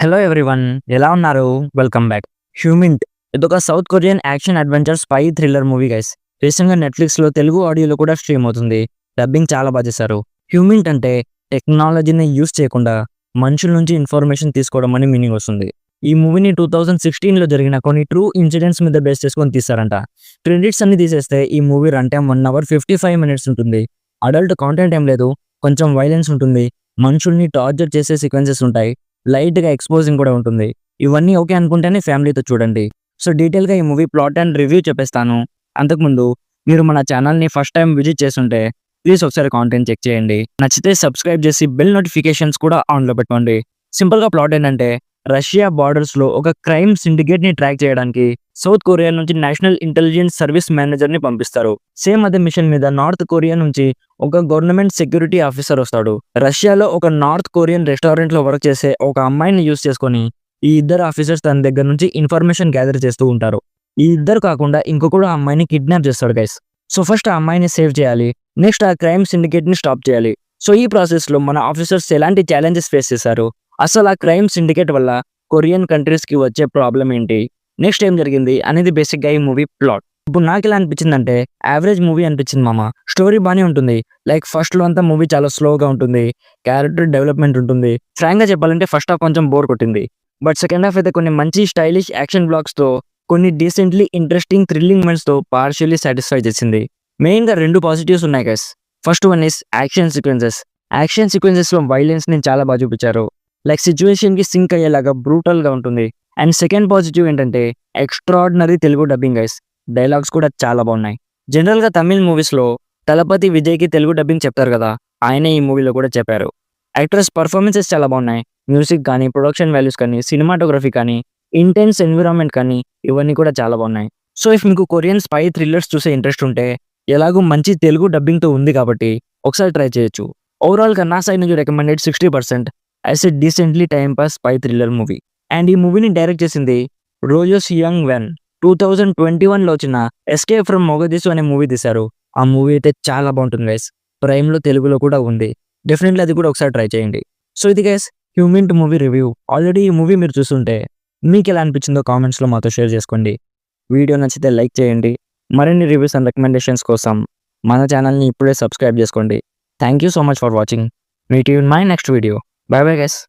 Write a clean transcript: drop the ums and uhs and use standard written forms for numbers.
Hello everyone, ఎలా ఉన్నారు? Welcome back. Humint ఇదొక south Korean action adventure spy thriller movie guys. రీసెంట్గా నెట్ఫ్లిక్స్లో తెలుగు ఆడియోలో కూడా స్ట్రీమ్ అవుతుంది. డబ్బింగ్ చాలా బాగా చేశారు. హ్యూమింట్ అంటే టెక్నాలజీని యూస్ చేయకుండా మనుషుల నుంచి ఇన్ఫర్మేషన్ తీసుకోవడం అని మీనింగ్ వస్తుంది. ఈ మూవీని 2016లో జరిగిన కొన్ని ట్రూ ఇన్సిడెంట్స్ మీద బేస్ చేసుకొని తీస్తారంట. క్రెడిట్స్ అన్ని తీసేస్తే ఈ movie run time 1 hour 55 minutes ఉంటుంది. అడల్ట్ కాంటెంట్ ఏం లేదు, కొంచెం వైలెన్స్ ఉంటుంది, మనుషుల్ని టార్చర్ చేసే సీక్వెన్సెస్ ఉంటాయి, లైట్గా ఎక్స్పోజింగ్ కూడా ఉంటుంది. ఇవన్నీ ఓకే అనుకుంటేనే ఫ్యామిలీతో చూడండి. సో డీటెయిల్గా ఈ మూవీ ప్లాట్ అండ్ రివ్యూ చెప్పేస్తాను. అంతకుముందు మీరు మన ఛానల్ని ఫస్ట్ టైం విజిట్ చేస్తుంటే ప్లీజ్ ఒకసారి కాంటెంట్ చెక్ చేయండి. నచ్చితే సబ్స్క్రైబ్ చేసి బెల్ నోటిఫికేషన్స్ కూడా ఆన్లో పెట్టుకోండి. సింపుల్గా ప్లాట్ ఏంటంటే, రష్యా బార్డర్స్లో ఒక క్రైమ్ సిండికేట్ని ట్రాక్ చేయడానికి సౌత్ కొరియా నుంచి నేషనల్ ఇంటెలిజెన్స్ సర్వీస్ మేనేజర్ని పంపిస్తారు. సేమ్ అదే మిషన్ మీద నార్త్ కొరియా నుంచి ఒక గవర్నమెంట్ సెక్యూరిటీ ఆఫీసర్ వస్తాడు. రష్యాలో ఒక నార్త్ కొరియన్ రెస్టారెంట్లో వర్క్ చేసే ఒక అమ్మాయిని యూస్ చేసుకొని ఈ ఇద్దరు ఆఫీసర్స్ తన దగ్గర నుంచి ఇన్ఫర్మేషన్ గ్యాదర్ చేస్తూ ఉంటారు. ఈ ఇద్దరు కాకుండా ఇంకొకడు ఆ అమ్మాయిని కిడ్నాప్ చేస్తాడు గైస్. సో ఫస్ట్ ఆ అమ్మాయిని సేవ్ చేయాలి, నెక్స్ట్ ఆ క్రైమ్ సిండికేట్ని స్టాప్ చేయాలి. సో ఈ ప్రాసెస్లో మన ఆఫీసర్స్ ఎలాంటి ఛాలెంజెస్ ఫేస్ చేశారు, అసలు ఆ క్రైమ్ సిండికేట్ వల్ల కొరియన్ కంట్రీస్కి వచ్చే ప్రాబ్లం ఏంటి, నెక్స్ట్ ఏం జరిగింది అనేది బేసిక్గా ఈ మూవీ ప్లాట్. ఇప్పుడు నాకు ఎలా అనిపించిందంటే, యావరేజ్ మూవీ అనిపించింది మామ. స్టోరీ బాగానే ఉంటుంది, లైక్ ఫస్ట్లో అంతా మూవీ చాలా స్లోగా ఉంటుంది, క్యారెక్టర్ డెవలప్మెంట్ ఉంటుంది. ఫ్రాంక్గా చెప్పాలంటే ఫస్ట్ హాఫ్ కొంచెం బోర్ కొట్టింది. బట్ సెకండ్ హాఫ్ అయితే కొన్ని మంచి స్టైలిష్ యాక్షన్ బ్లాక్స్తో, కొన్ని డీసెంట్లీ ఇంట్రెస్టింగ్ థ్రిల్లింగ్ మూమెంట్స్తో పార్షియల్లీ సాటిస్ఫై చేసింది. మెయిన్గా 2 పాజిటివ్స్ ఉన్నాయి guys. First one is action sequences. Action సీక్వెన్సెస్లో వైలెన్స్ని చాలా బాగా చూపించారు, లైక్ సిచ్యువేషన్కి సింక్ అయ్యేలాగా బ్రూటల్గా ఉంటుంది. అండ్ సెకండ్ పాజిటివ్ ఏంటంటే extraordinary Telugu dubbing guys. Dialogues కూడా చాలా బాగున్నాయి. జనరల్గా తమిళ్ మూవీస్లో తలపతి విజయ్కి తెలుగు డబ్బింగ్ చెప్తారు కదా, ఆయనే ఈ మూవీలో కూడా చెప్పారు. యాక్టర్స్ పర్ఫార్మెన్సెస్ చాలా బాగున్నాయి. మ్యూజిక్ కానీ, ప్రొడక్షన్ వాల్యూస్ కానీ, సినిమాటోగ్రఫీ కానీ, ఇంటెన్స్ ఎన్విరాన్మెంట్ కానీ, ఇవన్నీ కూడా చాలా బాగున్నాయి. సో ఇఫ్ మీకు కొరియన్ స్పై థ్రిల్లర్స్ చూసే ఇంట్రెస్ట్ ఉంటే, ఎలాగూ మంచి తెలుగు డబ్బింగ్తో ఉంది కాబట్టి ఒకసారి ట్రై చేయొచ్చు. ఓవరాల్గా నా సైడ్ నుంచి recommended 60%. As a decently time pass spy thriller movie. And ఈ మూవీని డైరెక్ట్ చేసింది రోజో సియాంగ్ వెన్. 2021లో వచ్చిన ఎస్కేప్ ఫ్రమ్ మొగదీసు అనే మూవీ తీశారు. ఆ మూవీ అయితే చాలా బాగుంటుంది గైస్. ప్రైమ్లో తెలుగులో కూడా ఉంది. డెఫినెట్లీ అది కూడా ఒకసారి ట్రై చేయండి. సో ఇది గైస్ హ్యూమింట్ మూవీ రివ్యూ. ఆల్రెడీ ఈ మూవీ మీరు చూస్తుంటే మీకు ఎలా అనిపించిందో కామెంట్స్లో మాతో షేర్ చేసుకోండి. వీడియో నచ్చితే లైక్ చేయండి. మరిన్ని రివ్యూస్ అండ్ రికమెండేషన్స్ కోసం మన ఛానల్ని ఇప్పుడే సబ్స్క్రైబ్ చేసుకోండి. Thank you so much for watching. Meet you in my next video. By bye guys.